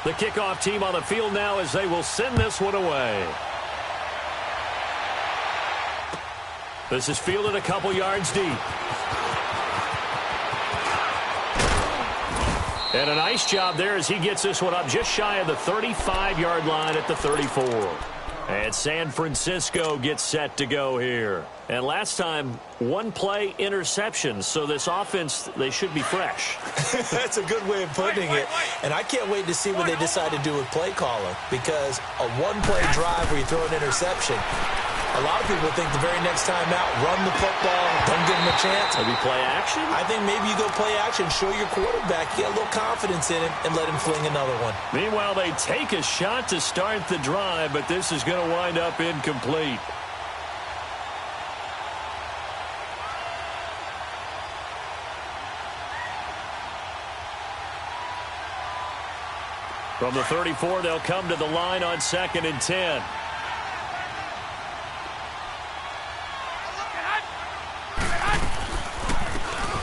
The kickoff team on the field now as they will send this one away. This is fielded a couple yards deep. And a nice job there as he gets this one up just shy of the 35-yard line at the 34. And San Francisco gets set to go here. And last time, one play interception. So this offense, they should be fresh. That's a good way of putting it. And I can't wait to see what they decide to do with play calling. Because a one-play drive where you throw an interception, a lot of people think the very next time out, run the football, don't give them a chance. Maybe play action? I think maybe you go play action, show your quarterback, get a little confidence in him, and let him fling another one. Meanwhile, they take a shot to start the drive, but this is going to wind up incomplete. From the 34, they'll come to the line on 2nd and 10.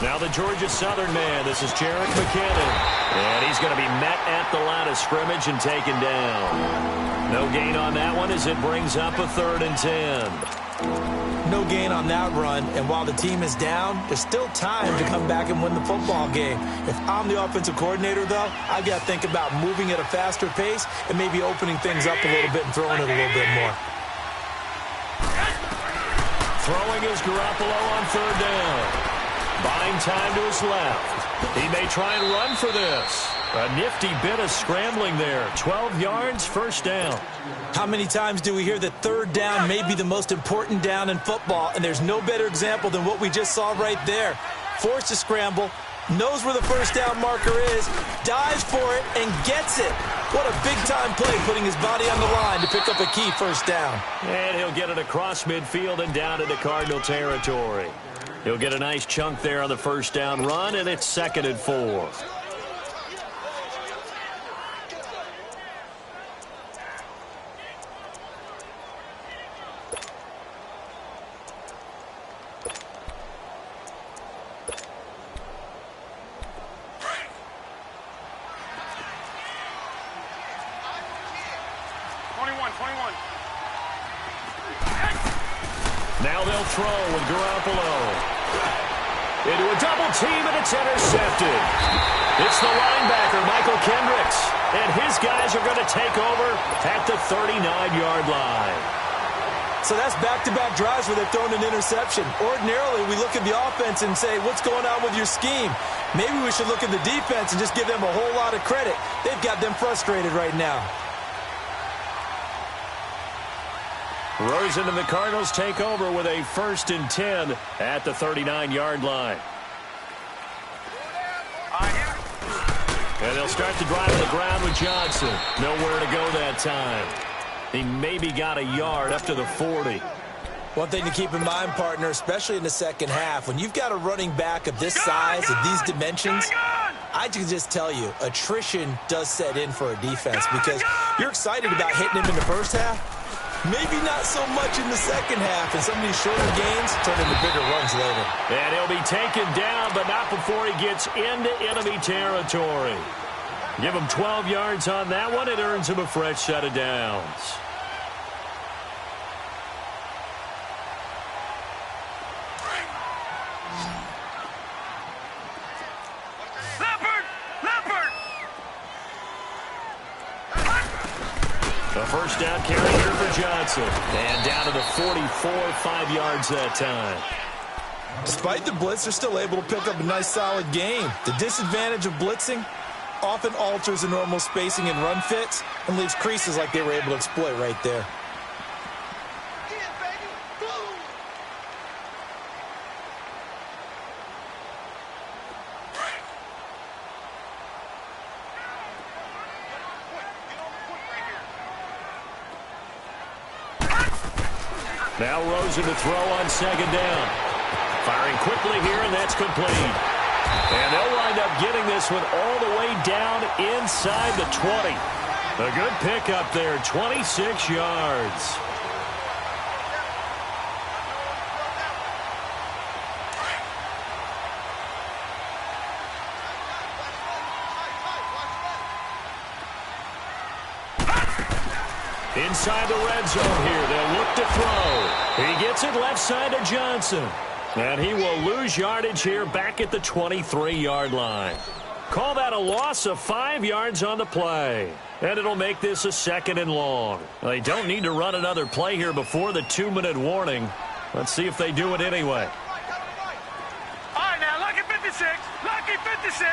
Now the Georgia Southern man. This is Jarek McKinnon. And he's going to be met at the line of scrimmage and taken down. No gain on that one as it brings up a 3rd and 10. No gain on that run. And while the team is down, there's still time to come back and win the football game. If I'm the offensive coordinator, though, I've got to think about moving at a faster pace and maybe opening things up a little bit and throwing it a little bit more. Throwing is Garoppolo on 3rd down. Buying time to his left. He may try and run for this. A nifty bit of scrambling there. 12 yards, 1st down. How many times do we hear that 3rd down may be the most important down in football, and there's no better example than what we just saw right there. Forced to scramble, knows where the 1st down marker is, dives for it, and gets it. What a big-time play, putting his body on the line to pick up a key 1st down. And he'll get it across midfield and down into Cardinal territory. He'll get a nice chunk there on the 1st down run, and it's 2nd and 4. Now they'll throw with Garoppolo. Into a double team, and it's intercepted. It's the linebacker, Michael Kendricks. And his guys are going to take over at the 39-yard line. So that's back-to-back drives where they've thrown an interception. Ordinarily, we look at the offense and say, what's going on with your scheme? Maybe we should look at the defense and just give them a whole lot of credit. They've got them frustrated right now. Rosen and the Cardinals take over with a 1st and 10 at the 39-yard line. And they'll start the drive on the ground with Johnson. Nowhere to go that time. He maybe got a yard up to the 40. One thing to keep in mind, partner, especially in the second half, when you've got a running back of this size, of these dimensions, I can just tell you, attrition does set in for a defense because you're excited about hitting him in the first half. Maybe not so much in the second half, and some of these shorter gains turn into bigger runs later. And he'll be taken down, but not before he gets into enemy territory. Give him 12 yards on that one. It earns him a fresh set of downs. A 1st down carry here for Johnson. And down to the 44, 5 yards that time. Despite the blitz, they're still able to pick up a nice, solid gain. The disadvantage of blitzing often alters the normal spacing and run fits and leaves creases like they were able to exploit right there. Now Rosen to throw on 2nd down. Firing quickly here, and that's complete. And they'll wind up getting this one all the way down inside the 20. A good pickup there, 26 yards. Inside the red zone here. They'll look to throw. He gets it left side to Johnson. And he will lose yardage here back at the 23-yard line. Call that a loss of 5 yards on the play. And it'll make this a 2nd and long. They don't need to run another play here before the 2-minute warning. Let's see if they do it anyway. All right, now, lucky 56. Lucky 56.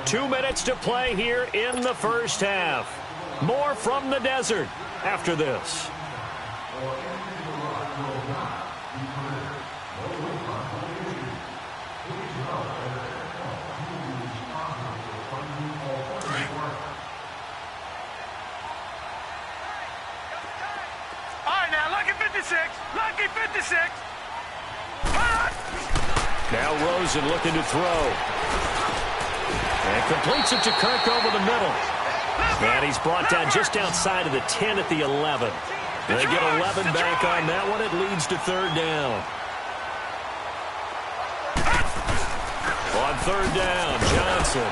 Two minutes to play here in the first half. More from the desert after this. All right, now, lucky 56. Lucky 56. Now Rosen looking to throw. And completes it to Kirk over the middle. And he's brought down just outside of the 10 at the 11. They get 11 back on that one. It leads to 3rd down. On 3rd down, Johnson.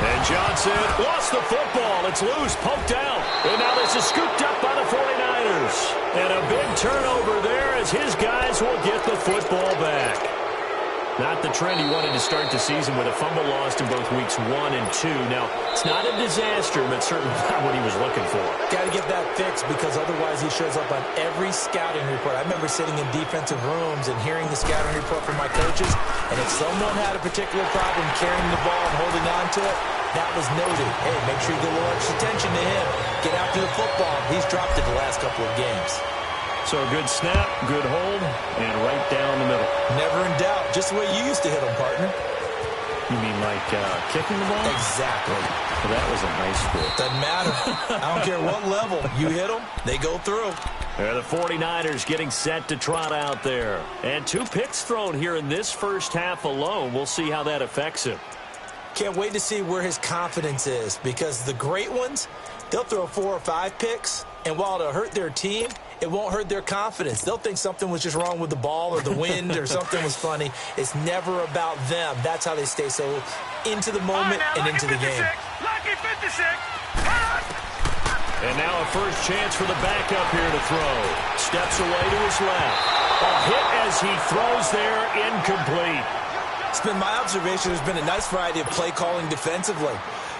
And Johnson lost the football. It's loose, poked out. And now this is scooped up by the 49ers. And a big turnover there as his guys will get the football back. Not the trend he wanted to start the season with a fumble lost in both weeks 1 and 2. Now, it's not a disaster, but certainly not what he was looking for. Got to get that fixed because otherwise he shows up on every scouting report. I remember sitting in defensive rooms and hearing the scouting report from my coaches, and if someone had a particular problem carrying the ball and holding on to it, that was noted. Hey, make sure you get a little extra attention to him. Get after the football. He's dropped it the last couple of games. So a good snap, good hold, and right down the middle. Never in doubt. Just the way you used to hit them, partner. You mean like kicking the ball? Exactly. Well, that was a nice sport. Doesn't matter. I don't care what level. You hit them, they go through. They're the 49ers getting set to trot out there. And 2 picks thrown here in this first half alone. We'll see how that affects him. Can't wait to see where his confidence is because the great ones, they'll throw 4 or 5 picks, and while it'll hurt their team, it won't hurt their confidence. They'll think something was just wrong with the ball or the wind or something was funny. It's never about them. That's how they stay so into the moment and into the game. Lucky 56. And now a first chance for the backup here to throw. Steps away to his left. A hit as he throws there, incomplete. It's been my observation there's been a nice variety of play calling defensively.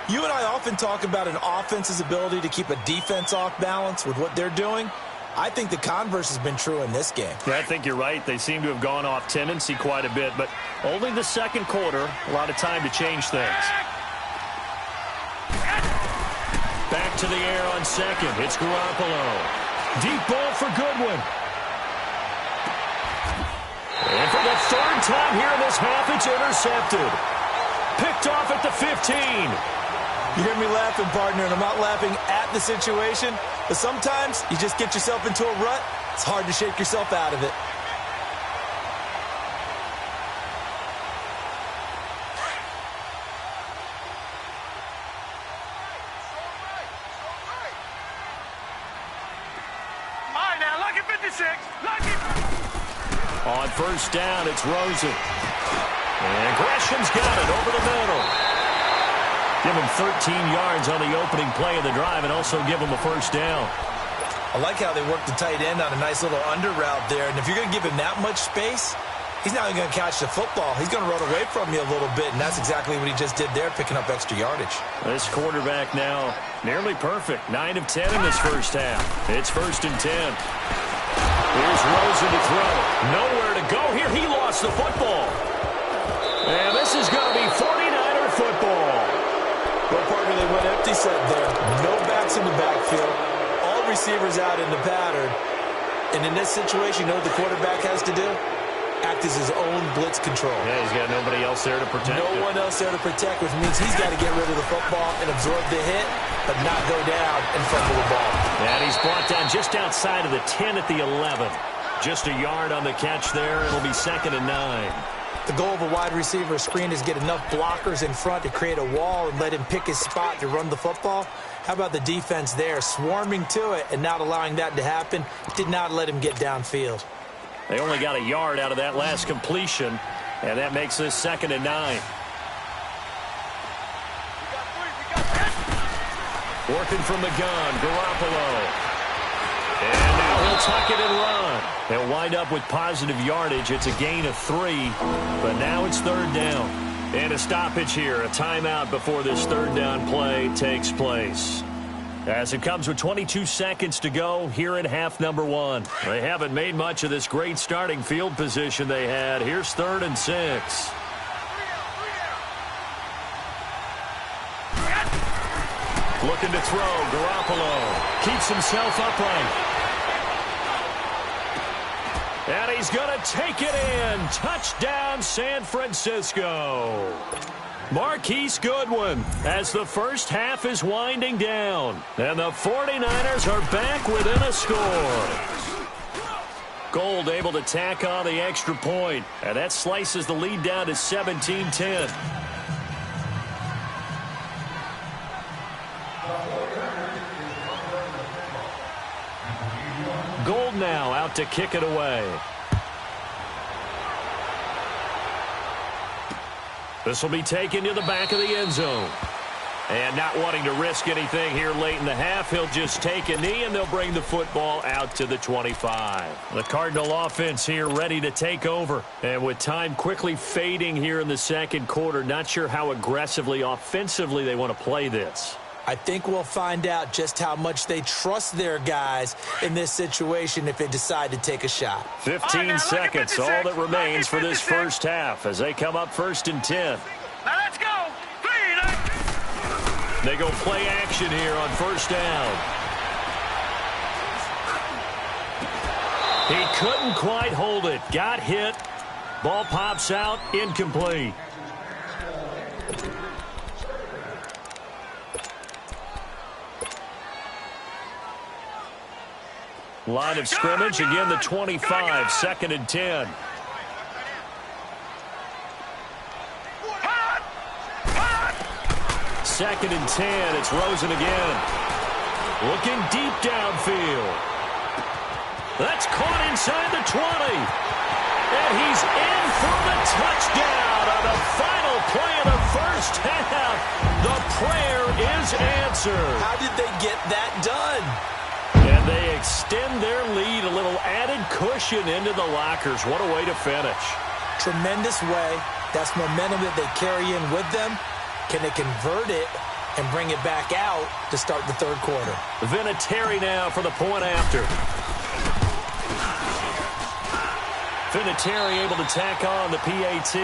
You and I often talk about an offense's ability to keep a defense off balance with what they're doing. I think the converse has been true in this game. Yeah, I think you're right. They seem to have gone off tendency quite a bit, but only the second quarter, a lot of time to change things. Back to the air on second. It's Garoppolo. Deep ball for Goodwin. And for the 3rd time here in this half, it's intercepted. Picked off at the 15. You hear me laughing, partner, and I'm not laughing at the situation, but sometimes you just get yourself into a rut. It's hard to shake yourself out of it. All right, now, lucky 56. Lucky. On first down, it's Rosen. And Gresham's got it over the middle. Give him 13 yards on the opening play of the drive and also give him a first down. I like how they work the tight end on a nice little under route there. And if you're going to give him that much space, he's not even going to catch the football. He's going to run away from you a little bit, and that's exactly what he just did there, picking up extra yardage. This quarterback now nearly perfect. 9 of 10 in this first half. It's 1st and 10. Here's Rosen to throw. Nowhere to go here. He lost the football. And this is going to be 49er football. Well, partner, they went empty set there. No backs in the backfield. All receivers out in the pattern. And in this situation, you know what the quarterback has to do? Act as his own blitz control. Yeah, he's got nobody else there to protect him. No one else there to protect, which means he's got to get rid of the football and absorb the hit, but not go down and fumble the ball. And he's brought down just outside of the 10 at the 11. Just a yard on the catch there. It'll be 2nd and 9. The goal of a wide receiver screen is get enough blockers in front to create a wall and let him pick his spot to run the football. How about the defense there, swarming to it and not allowing that to happen? Did not let him get downfield. They only got a yard out of that last completion. And that makes this 2nd and 9. Working from the gun, Garoppolo. And now he'll tuck it and run. They'll wind up with positive yardage. It's a gain of 3, but now it's 3rd down. And a stoppage here, a timeout before this 3rd down play takes place. As it comes with 22 seconds to go here in half number 1. They haven't made much of this great starting field position they had. Here's 3rd and 6. Looking to throw, Garoppolo keeps himself upright. And he's going to take it in. Touchdown, San Francisco. Marquise Goodwin as the first half is winding down. And the 49ers are back within a score. Gold able to tack on the extra point. And that slices the lead down to 17-10. Gold now out to kick it away. This will be taken to the back of the end zone. And not wanting to risk anything here late in the half, he'll just take a knee, and they'll bring the football out to the 25. The Cardinal offense here ready to take over. And with time quickly fading here in the second quarter, not sure how aggressively, offensively they want to play this. I think we'll find out just how much they trust their guys in this situation if they decide to take a shot. 15 seconds, all that remains for this first half as they come up 1st and 10. Now let's go. They go play action here on 1st down. He couldn't quite hold it. Got hit. Ball pops out. Incomplete. Line of scrimmage, again the 25, 2nd and 10. Second and 10, it's Rosen again. Looking deep downfield. That's caught inside the 20. And he's in for the touchdown on the final play of the first half. The prayer is answered. How did they get that done? And they extend their lead, a little added cushion into the lockers. What a way to finish. Tremendous way. That's momentum that they carry in with them. Can they convert it and bring it back out to start the 3rd quarter? Vinatieri now for the point after. Vinatieri able to tack on the PAT.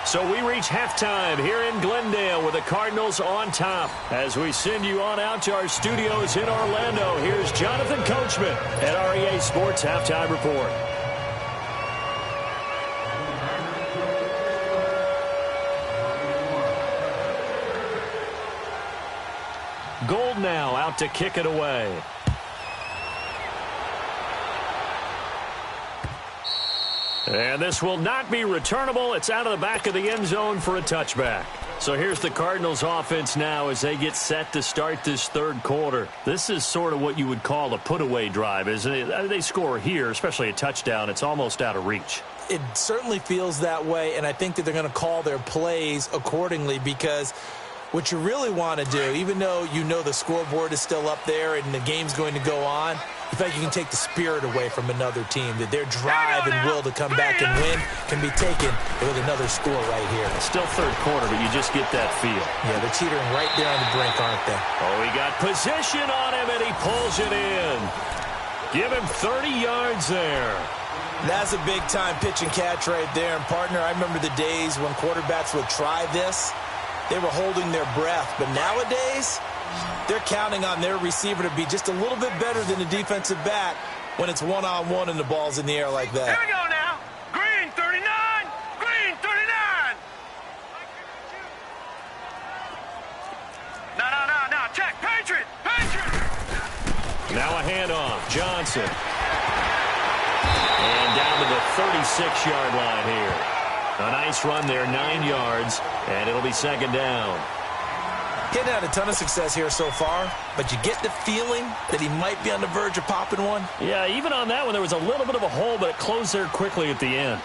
So we reach halftime here in Glendale with the Cardinals on top. As we send you on out to our studios in Orlando, here's Jonathan Coachman at REA Sports Halftime Report. Gold now out to kick it away. And this will not be returnable. It's out of the back of the end zone for a touchback. So here's the Cardinals offense now as they get set to start this 3rd quarter. This is sort of what you would call a put-away drive, isn't it? They score here, especially a touchdown. It's almost out of reach. It certainly feels that way, and I think that they're going to call their plays accordingly because what you really want to do, even though you know the scoreboard is still up there and the game's going to go on, in fact, you can take the spirit away from another team, that their drive and will to come back and win can be taken with another score right here. Still 3rd quarter, but you just get that feel. Yeah, they're teetering right there on the brink, aren't they? Oh, he got position on him, and he pulls it in. Give him 30 yards there. That's a big-time pitch and catch right there. And, partner, I remember the days when quarterbacks would try this. They were holding their breath. But nowadays, they're counting on their receiver to be just a little bit better than the defensive back when it's one-on-one and the ball's in the air like that. Here we go now. Green 39. Green 39. No. Check. Patriot. Now a handoff. Johnson. And down to the 36-yard line here. A nice run there, 9 yards, and it'll be 2nd down. Getting had a ton of success here so far, but you get the feeling that he might be on the verge of popping one. Yeah, even on that one, there was a little bit of a hole, but it closed there quickly at the end.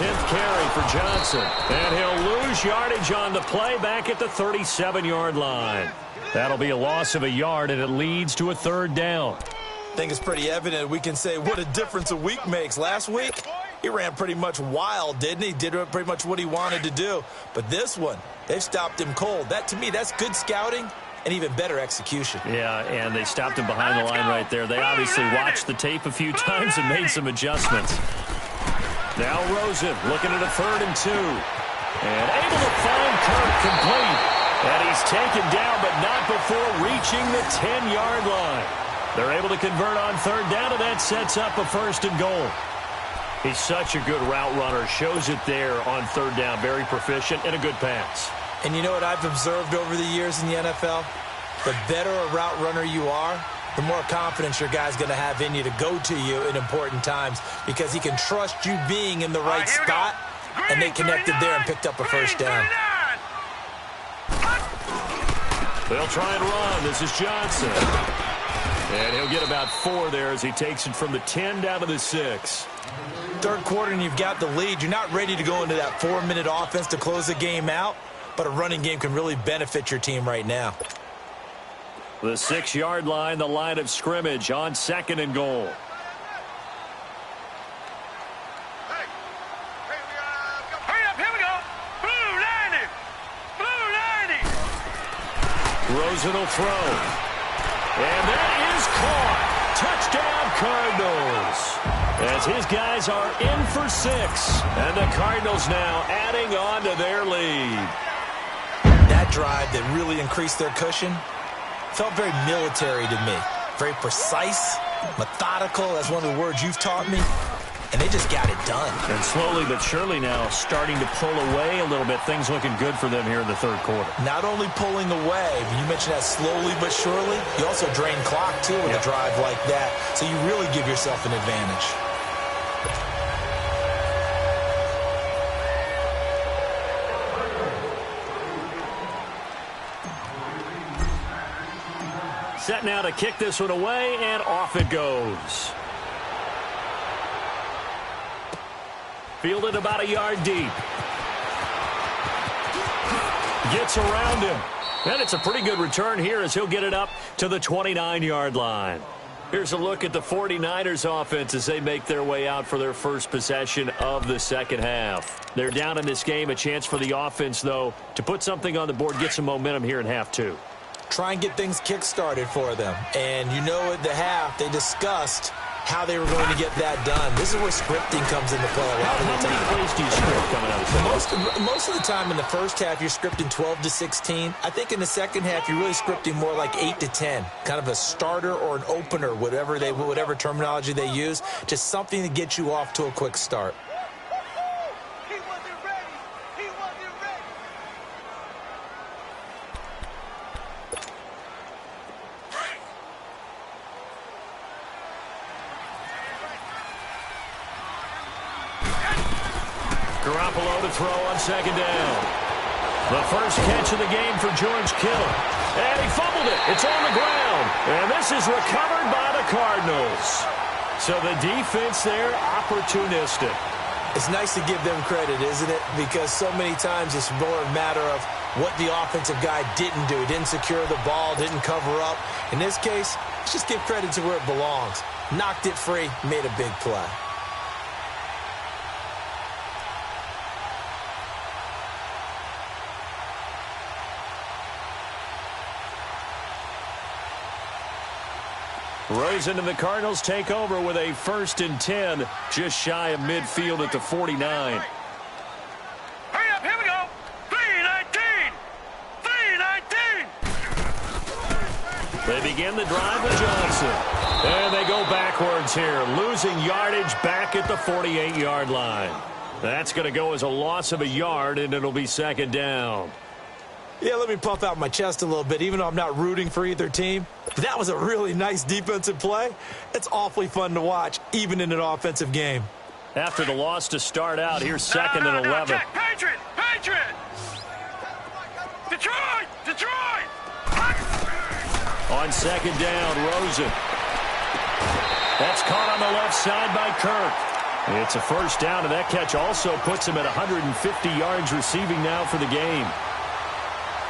10th carry for Johnson. And he'll lose yardage on the play back at the 37-yard line. That'll be a loss of a yard, and it leads to a 3rd down. I think it's pretty evident we can say what a difference a week makes. Last week, he ran pretty much wild, didn't he? Did pretty much what he wanted to do. But this one, they've stopped him cold. That, to me, that's good scouting and even better execution. Yeah, and they stopped him behind the line right there. They obviously watched the tape a few times and made some adjustments. Now Rosen looking at a 3rd and 2. And able to find Kirk complete. And he's taken down, but not before reaching the 10-yard line. They're able to convert on 3rd down, and that sets up a 1st and goal. He's such a good route runner. Shows it there on 3rd down. Very proficient and a good pass. And you know what I've observed over the years in the NFL? The better a route runner you are, the more confidence your guy's going to have in you to go to you in important times because he can trust you being in the right spot, and they connected there and picked up a 1st down. They'll try and run. This is Johnson. And he'll get about 4 there as he takes it from the 10 down to the 6. 3rd quarter and you've got the lead. You're not ready to go into that 4-minute offense to close the game out, but a running game can really benefit your team right now. The 6-yard line, the line of scrimmage on 2nd and goal. Hurry up, here we go. Blue 90. Blue 90. Rosen will throw. And that is caught. Touchdown, Cardinals. As his guys are in for 6. And the Cardinals now adding on to their lead. That drive that really increased their cushion felt very military to me. Very precise, methodical. That's one of the words you've taught me. And they just got it done. And slowly but surely now starting to pull away a little bit. Things looking good for them here in the 3rd quarter. Not only pulling away, but you mentioned that slowly but surely. You also drain clock, too, with a drive like that. So you really give yourself an advantage. Set now to kick this one away, and off it goes. Fielded about a yard deep. Gets around him. And it's a pretty good return here as he'll get it up to the 29-yard line. Here's a look at the 49ers offense as they make their way out for their first possession of the 2nd half. They're down in this game. A chance for the offense, though, to put something on the board, get some momentum here in half 2. Try and get things kick-started for them. And you know at the half, they discussed how they were going to get that done. This is where scripting comes into play a lot of the time. How many plays do you script coming out of most of the time in the first half, you're scripting 12 to 16. I think in the second half, you're really scripting more like 8 to 10. Kind of a starter or an opener, whatever terminology they use. Just something to get you off to a quick start. Garoppolo to throw on 2nd down. The first catch of the game for George Kittle. And he fumbled it. It's on the ground. And this is recovered by the Cardinals. So the defense there, opportunistic. It's nice to give them credit, isn't it? Because so many times it's more a matter of what the offensive guy didn't do. Didn't secure the ball, didn't cover up. In this case, let's just give credit to where it belongs. Knocked it free, made a big play. Rosen and the Cardinals take over with a 1st and 10, just shy of midfield at the 49. Hurry up, here we go. 3-19. 3-19. They begin the drive with Johnson. And they go backwards here, losing yardage back at the 48-yard line. That's going to go as a loss of a yard, and it'll be 2nd down. Yeah, let me puff out my chest a little bit, even though I'm not rooting for either team. That was a really nice defensive play. It's awfully fun to watch, even in an offensive game. After the loss to start out, here's 2nd and 11. Check. Patriot! Detroit! On 2nd down, Rosen. That's caught on the left side by Kirk. It's a first down, and that catch also puts him at 150 yards receiving now for the game.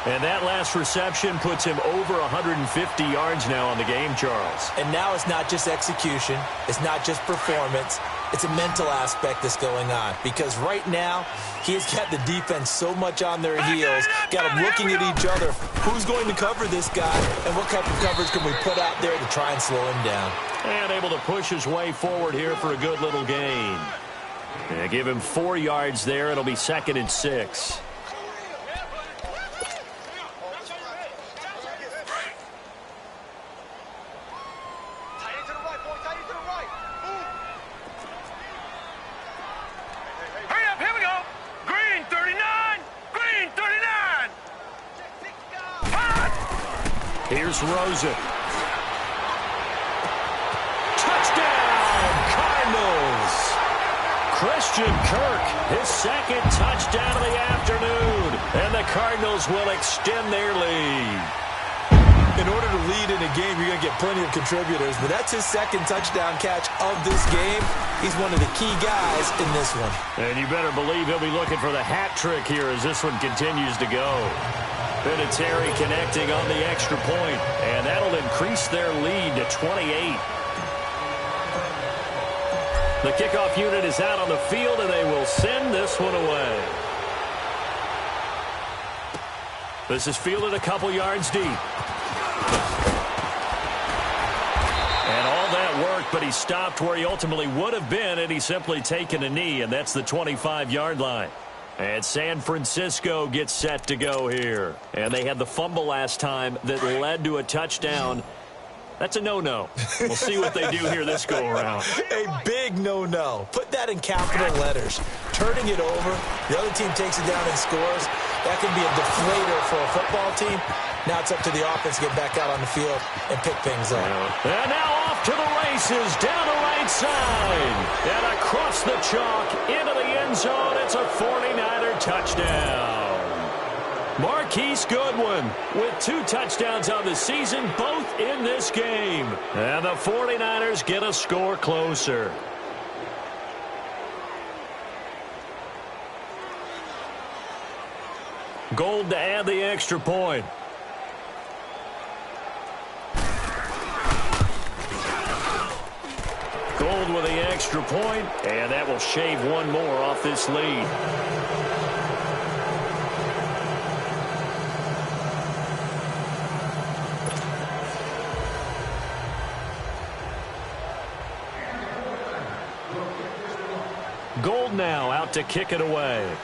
And that last reception puts him over 150 yards now on the game, Charles. And now it's not just execution. It's not just performance. It's a mental aspect that's going on. Because right now, he's got the defense so much on their heels, got them looking at each other. Who's going to cover this guy, and what type of coverage can we put out there to try and slow him down? And able to push his way forward here for a good little gain. Yeah, give him 4 yards there. It'll be 2nd and 6. Here's Rosen. Touchdown, Cardinals. Christian Kirk, his 2nd touchdown of the afternoon. And the Cardinals will extend their lead. In order to lead in a game, you're going to get plenty of contributors, but that's his 2nd touchdown catch of this game. He's one of the key guys in this one. And you better believe he'll be looking for the hat trick here as this one continues to go. Vinatieri connecting on the extra point, and that'll increase their lead to 28. The kickoff unit is out on the field, and they will send this one away. This is fielded a couple yards deep. And all that worked, but he stopped where he ultimately would have been, and he's simply taken a knee, and that's the 25-yard line. And San Francisco gets set to go here. And they had the fumble last time that led to a touchdown. That's a no-no. We'll see what they do here this go-around. A big no-no. Put that in capital letters. Turning it over, the other team takes it down and scores. That can be a deflator for a football team. Now it's up to the offense to get back out on the field and pick things up. And now off to the races, down the right side. And across the chalk, into the end zone. It's a 49er touchdown. Marquise Goodwin with 2 touchdowns on the season, both in this game. And the 49ers get a score closer. Gold to add the extra point. Gold with the extra point, and that will shave one more off this lead. Gold now out to kick it away.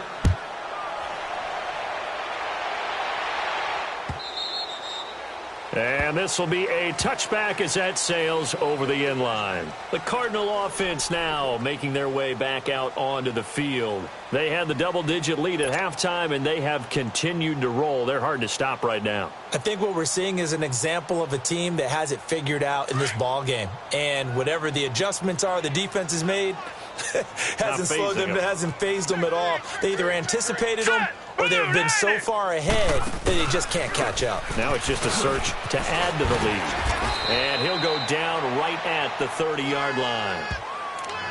And this will be a touchback as that sails over the end line. The Cardinal offense now making their way back out onto the field. They had the double-digit lead at halftime, and they have continued to roll. They're hard to stop right now. I think what we're seeing is an example of a team that has it figured out in this ball game. And whatever the adjustments are the defense has made, hasn't slowed them, hasn't phased them at all. They either anticipated them or they've been so far ahead that they just can't catch up. Now it's just a search to add to the lead. And he'll go down right at the 30-yard line.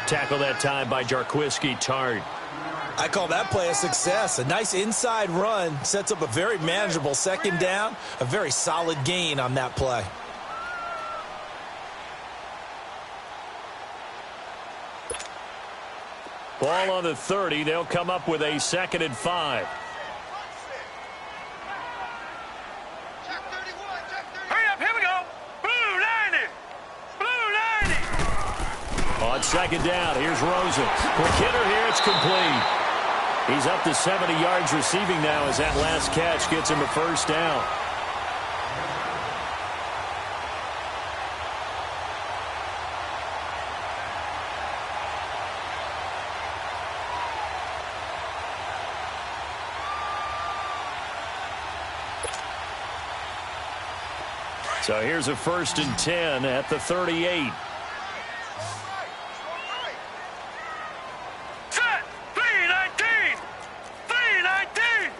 Tackle that time by Jarquiski Tart. I call that play a success. A nice inside run sets up a very manageable 2nd down, a very solid gain on that play. Ball on the 30. They'll come up with a 2nd and 5. Hurry up, here we go. Blue 90. Blue 90. On 2nd down, here's Rosen. For Kidder here, it's complete. He's up to 70 yards receiving now as that last catch gets him a 1st down. So here's a 1st and 10 at the 38. Set. 319. 319.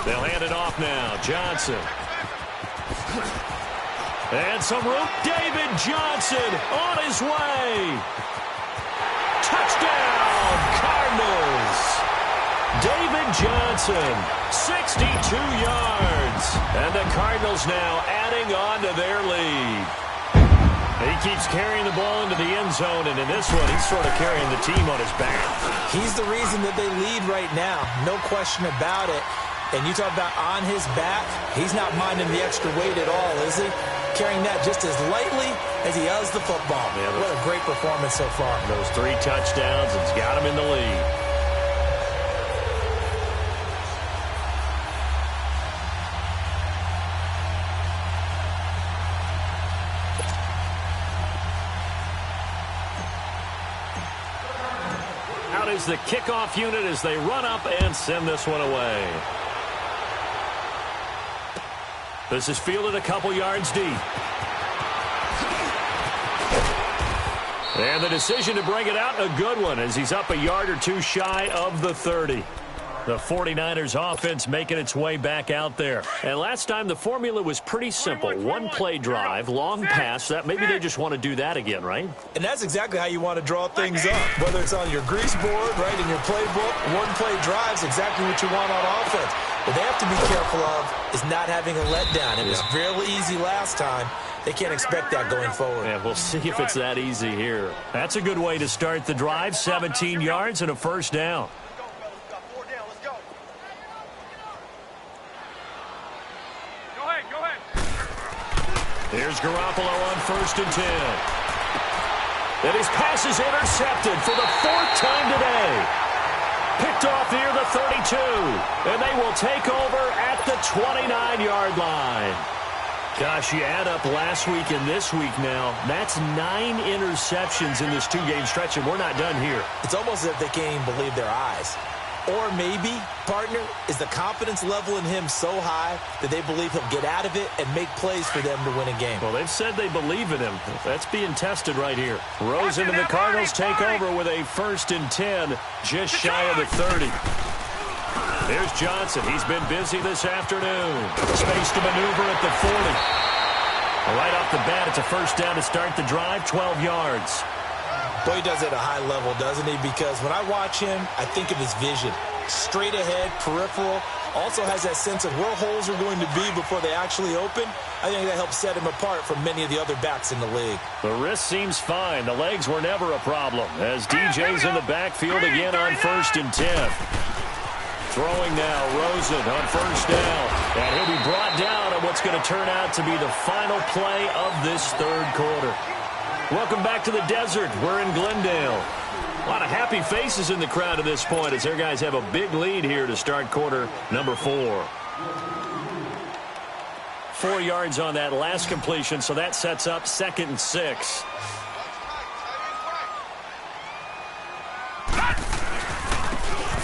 They'll hand it off now. Johnson. And some room. David Johnson on his way. Touchdown, Cardinals. David Johnson, 62 yards. And the Cardinals now adding on to their lead. He keeps carrying the ball into the end zone, and in this one, he's sort of carrying the team on his back. He's the reason that they lead right now. No question about it. And you talk about on his back, he's not minding the extra weight at all, is he? Carrying that just as lightly as he does the football. Yeah, what a great performance so far. Those 3 touchdowns, it's got him in the lead. Out is the kickoff unit as they run up and send this one away. This is fielded a couple yards deep. And the decision to bring it out, a good one, as he's up a yard or two shy of the 30. The 49ers offense making its way back out there. And last time the formula was pretty simple. One play drive, long pass. That maybe they just want to do that again, right? And that's exactly how you want to draw things up. Whether it's on your grease board, right, in your playbook, one play drive's exactly what you want on offense. What they have to be careful of is not having a letdown. It was fairly easy last time. They can't expect that going forward. Yeah, we'll see if it's that easy here. That's a good way to start the drive. 17 yards and a first down. Here's Garoppolo on 1st and 10. And his pass is intercepted for the 4th time today. Picked off near the 32. And they will take over at the 29-yard line. Gosh, you add up last week and this week now. That's 9 interceptions in this 2-game stretch, and we're not done here. It's almost as if they can't even believe their eyes. Or maybe, partner, is the confidence level in him so high that they believe he'll get out of it and make plays for them to win a game. Well, they've said they believe in him. That's being tested right here. Rosen and the Cardinals take over with a 1st and 10, just shy of the 30. There's Johnson. He's been busy this afternoon. Space to maneuver at the 40. Right off the bat, it's a first down to start the drive, 12 yards. Boy, he does it at a high level, doesn't he? Because when I watch him, I think of his vision. Straight ahead, peripheral. Also has that sense of where holes are going to be before they actually open. I think that helps set him apart from many of the other backs in the league. The wrist seems fine. The legs were never a problem. As DJ's in the backfield again on 1st and 10. Throwing now, Rosen on 1st down. And he'll be brought down on what's going to turn out to be the final play of this 3rd quarter. Welcome back to the desert. We're in Glendale. A lot of happy faces in the crowd at this point as their guys have a big lead here to start quarter number 4. 4 yards on that last completion, so that sets up 2nd and 6.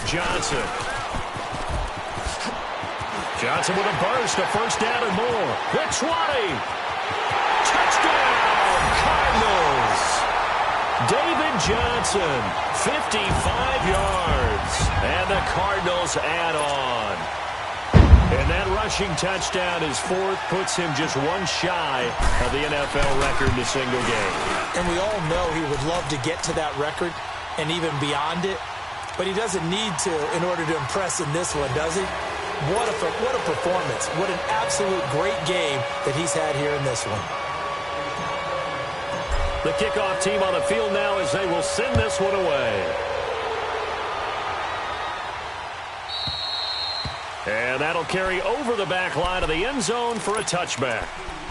Johnson. Johnson with a burst, a first down and more. Quick 20. Touchdown, Cardinals. David Johnson, 55 yards. And the Cardinals add on. And that rushing touchdown, his 4th, puts him just one shy of the NFL record in a single game. And we all know he would love to get to that record and even beyond it. But he doesn't need to in order to impress in this one, does he? What a performance. What an absolute great game that he's had here in this one. The kickoff team on the field now as they will send this one away. And that'll carry over the back line of the end zone for a touchback.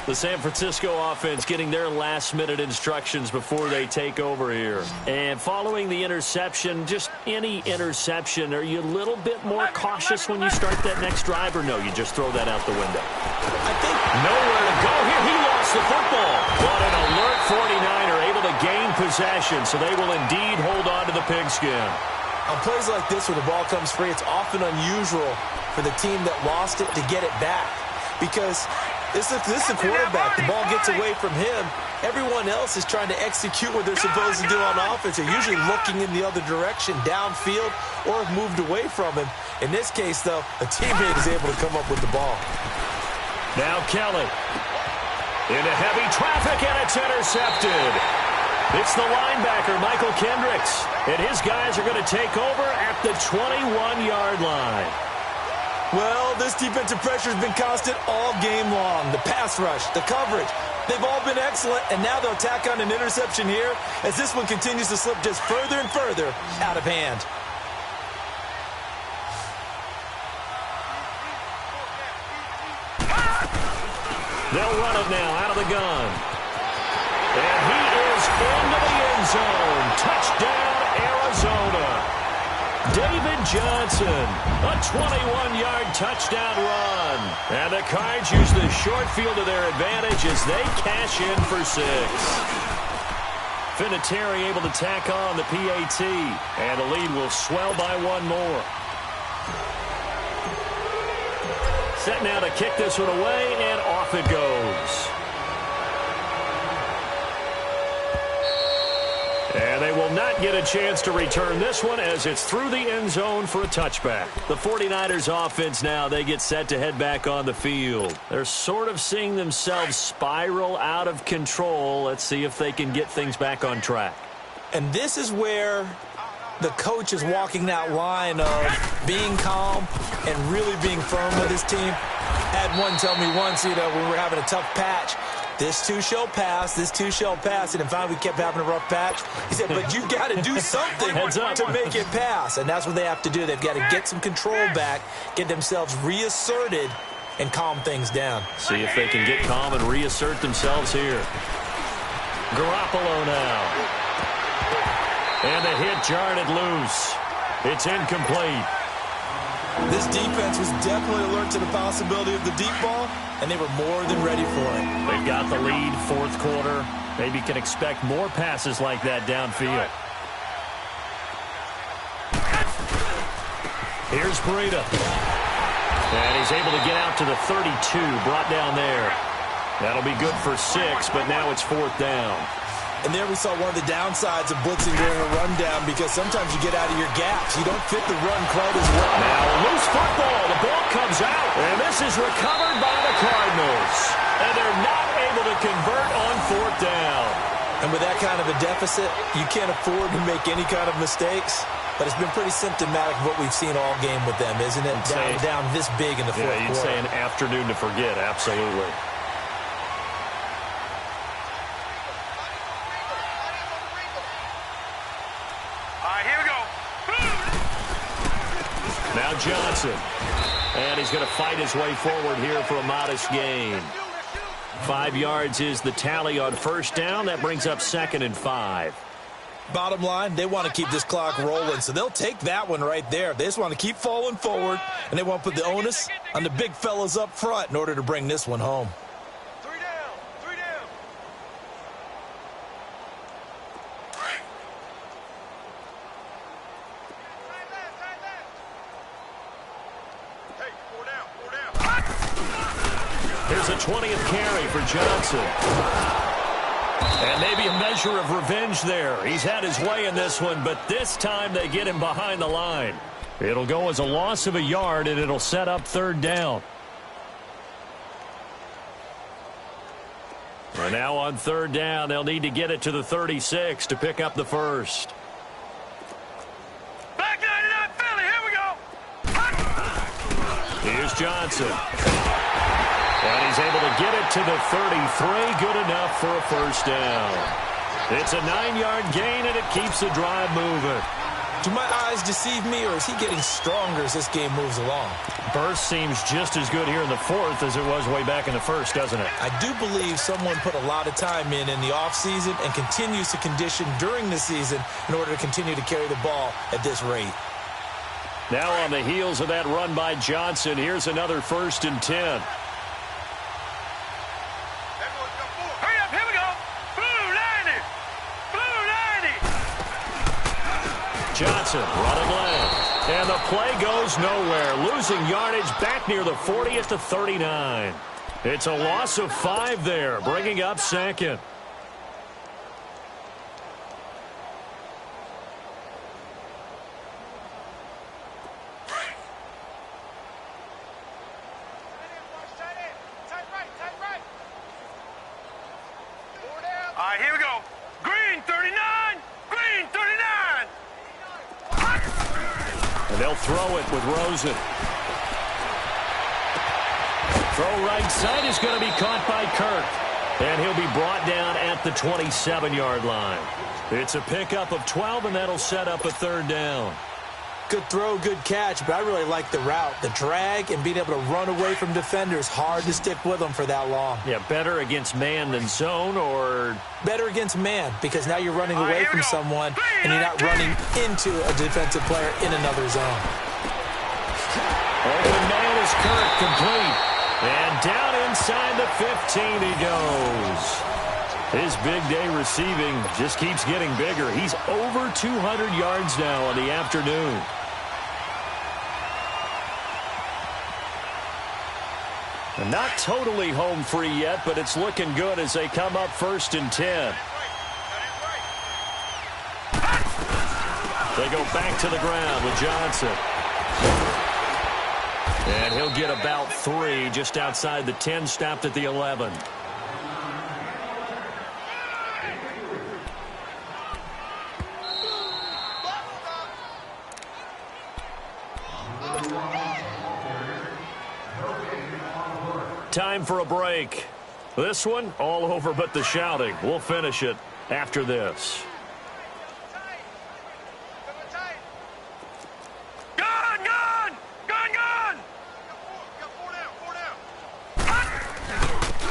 The San Francisco offense getting their last-minute instructions before they take over here. And following the interception, just any interception, are you a little bit more cautious when you start that next drive, or no, you just throw that out the window? I think nowhere to go here. He lost the football. But an alert 49er able to gain possession, so they will indeed hold on to the pigskin. On plays like this where the ball comes free, it's often unusual for the team that lost it to get it back. Because this is the quarterback. The ball gets away from him. Everyone else is trying to execute what they're supposed to do on offense. They're usually looking in the other direction, downfield, or have moved away from him. In this case, though, a teammate is able to come up with the ball. Now Kelly. Into heavy traffic, and it's intercepted. It's the linebacker, Michael Kendricks, and his guys are going to take over at the 21-yard line. Well, this defensive pressure has been constant all game long. The pass rush, the coverage, they've all been excellent, and now they'll tack on an interception here as this one continues to slip just further and further out of hand. They'll run it now out of the gun. And he is into the end zone. Touchdown, Arizona. David Johnson, a 21-yard touchdown run. And the Cards use the short field to their advantage as they cash in for 6. Vinatieri able to tack on the PAT. And the lead will swell by 1 more. Set now to kick this one away, and off it goes. And they will not get a chance to return this one as it's through the end zone for a touchback. The 49ers offense now, they get set to head back on the field. They're sort of seeing themselves spiral out of control. Let's see if they can get things back on track. And this is where the coach is walking that line of being calm and really being firm with his team. Had one tell me once, when we were having a tough patch, this too shall pass, this too shall pass. And finally we kept having a rough patch. He said, but you've got to do something to make it pass. And that's what they have to do. They've got to get some control back, get themselves reasserted, and calm things down. See if they can get calm and reassert themselves here. Garoppolo now. And the hit jarred it loose. It's incomplete. This defense was definitely alert to the possibility of the deep ball, and they were more than ready for it. They've got the lead, 4th quarter. Maybe can expect more passes like that downfield. Here's Breida. And he's able to get out to the 32, brought down there. That'll be good for 6, but now it's 4th down. And there we saw one of the downsides of blitzing during a rundown because sometimes you get out of your gaps. You don't fit the run quite as well. Now a loose football. The ball comes out. And this is recovered by the Cardinals. And they're not able to convert on 4th down. And with that kind of a deficit, you can't afford to make any kind of mistakes. But it's been pretty symptomatic of what we've seen all game with them, isn't it? Down this big in the 4th quarter. You'd say an afternoon to forget. Absolutely. Now Johnson. And he's going to fight his way forward here for a modest gain. 5 yards is the tally on 1st down. That brings up 2nd and 5. Bottom line, they want to keep this clock rolling, so they'll take that one right there. They just want to keep falling forward, and they want to put the onus on the big fellas up front in order to bring this one home. 3 down. 3 down. Hey, 4 down. 4 down. Here's a 20th carry for Johnson. And maybe a measure of revenge there. He's had his way in this one, but this time they get him behind the line. It'll go as a loss of a yard, and it'll set up 3rd down. And now on 3rd down, they'll need to get it to the 36 to pick up the 1st. Back 99 Philly, here we go. Here's Johnson. And he's able to get it to the 33. Good enough for a 1st down. It's a 9-yard gain, and it keeps the drive moving. Do my eyes deceive me, or is he getting stronger as this game moves along? Burst seems just as good here in the 4th as it was way back in the 1st, doesn't it? I do believe someone put a lot of time in the offseason and continues to condition during the season in order to continue to carry the ball at this rate. Now on the heels of that run by Johnson, here's another 1st and 10. Hurry up, here we go. Blue 90. Blue 90. Johnson running left. And the play goes nowhere. Losing yardage back near the 40 at the 39. It's a loss of 5 there, bringing up 2nd. And they'll throw it with Rosen. Throw right side is going to be caught by Kirk. And he'll be brought down at the 27-yard line. It's a pickup of 12, and that'll set up a third down. Good throw, good catch, but I really like the route. The drag and being able to run away from defenders, hard to stick with them for that long. Yeah, better against man than zone, or? Better against man, because now you're running away from someone and you're not running into a defensive player in another zone. Open man is Kirk, complete. And down inside the 15 he goes. His big day receiving just keeps getting bigger. He's over 200 yards now on the afternoon. And not totally home free yet, but it's looking good as they come up 1st and 10. They go back to the ground with Johnson. And he'll get about 3 just outside the 10, stopped at the 11. Time for a break. This one, all over but the shouting. We'll finish it after this.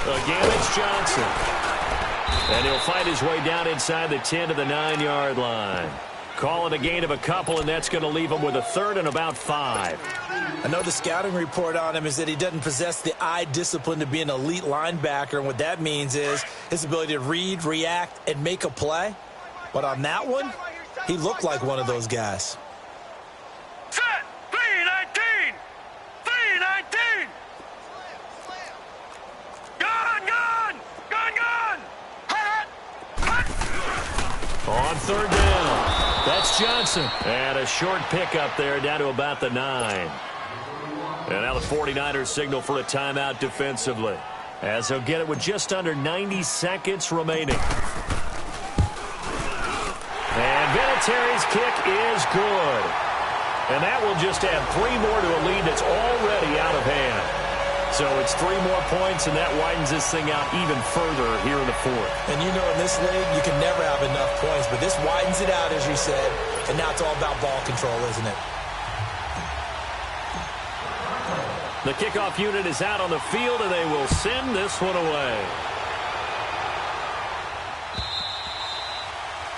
Again, it's Johnson. And he'll fight his way down inside the 10 to the 9-yard line. Call it a gain of a couple, and that's going to leave him with a third and about 5. I know the scouting report on him is that he doesn't possess the eye discipline to be an elite linebacker, and what that means is his ability to read, react, and make a play. But on that one, he looked like one of those guys. Set! 3-19! 3-19! Gun! Gun! Gun! Gun! Hut! Hut! On third down. That's Johnson. And a short pickup there down to about the 9. And now the 49ers signal for a timeout defensively, as they'll get it with just under 90 seconds remaining. And Vinatieri's kick is good. And that will just add 3 more to a lead that's already out of hand. So it's 3 more points, and that widens this thing out even further here in the 4th. And you know in this league, you can never have enough points, but this widens it out, as you said, and now it's all about ball control, isn't it? The kickoff unit is out on the field, and they will send this one away.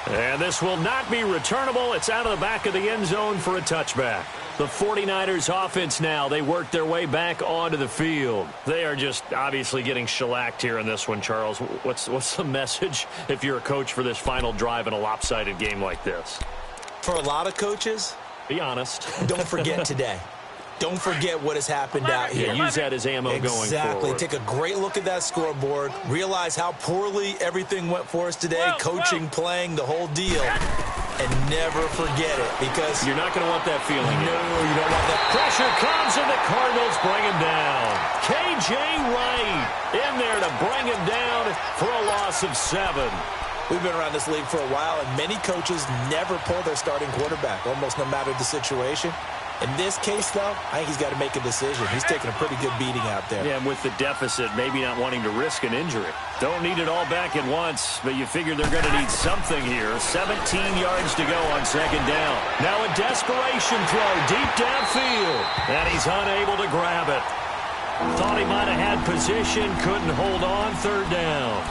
And this will not be returnable. It's out of the back of the end zone for a touchback. The 49ers offense now, they work their way back onto the field. They are just obviously getting shellacked here in this one, Charles. What's the message if you're a coach for this final drive in a lopsided game like this? For a lot of coaches, be honest. Don't forget today. Don't forget what has happened out here. Yeah, use that as ammo going forward. Exactly. Take a great look at that scoreboard. Realize how poorly everything went for us today. Coaching, playing, the whole deal. And never forget it, because you're not going to want that feeling. No, you don't want that. Pressure comes, and the Cardinals bring him down. K.J. Wright in there to bring him down for a loss of 7. We've been around this league for a while, and many coaches never pull their starting quarterback, almost no matter the situation. In this case, though, I think he's got to make a decision. He's taking a pretty good beating out there. Yeah, and with the deficit, maybe not wanting to risk an injury. Don't need it all back at once, but you figure they're going to need something here. 17 yards to go on second down. Now a desperation throw deep downfield, and he's unable to grab it. Thought he might have had position, couldn't hold on, third down.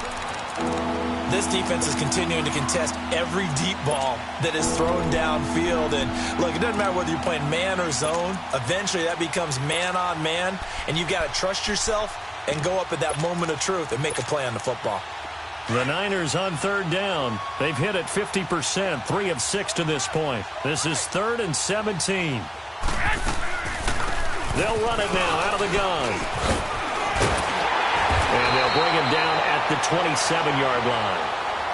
This defense is continuing to contest every deep ball that is thrown downfield. And, look, it doesn't matter whether you're playing man or zone. Eventually, that becomes man-on-man, and you've got to trust yourself and go up at that moment of truth and make a play on the football. The Niners on third down. They've hit it 50%, 3 of 6 to this point. This is 3rd and 17. They'll run it now out of the gun. And they'll bring him down at the 27-yard line.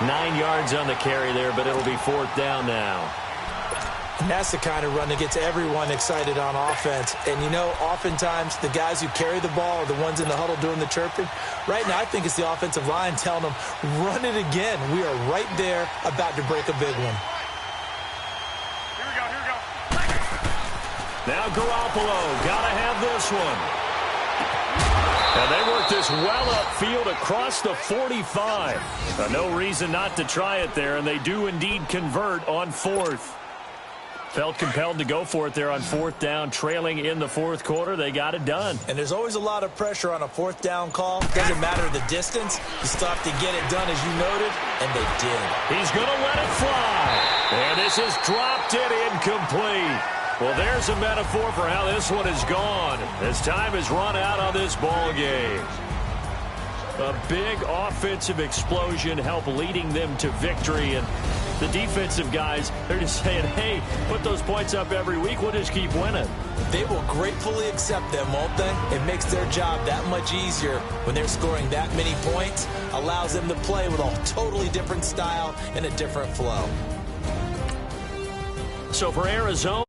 9 yards on the carry there, but it'll be 4th down now. And that's the kind of run that gets everyone excited on offense. And, you know, oftentimes the guys who carry the ball are the ones in the huddle doing the chirping. Right now, I think it's the offensive line telling them, run it again. We are right there about to break a big one. Here we go, here we go. Now Garoppolo, gotta have this one. And they work this well upfield across the 45. No reason not to try it there, and they do indeed convert on fourth. Felt compelled to go for it there on fourth down, trailing in the fourth quarter. They got it done. And there's always a lot of pressure on a fourth down call. Doesn't matter the distance. You still have to get it done, as you noted, and they did. He's going to let it fly. And this is dropped it incomplete. Well, there's a metaphor for how this one is gone as time has run out on this ball game. A big offensive explosion helped leading them to victory. And the defensive guys, they're just saying, hey, put those points up every week. We'll just keep winning. They will gratefully accept them, won't they? It makes their job that much easier when they're scoring that many points. Allows them to play with a totally different style and a different flow. So for Arizona.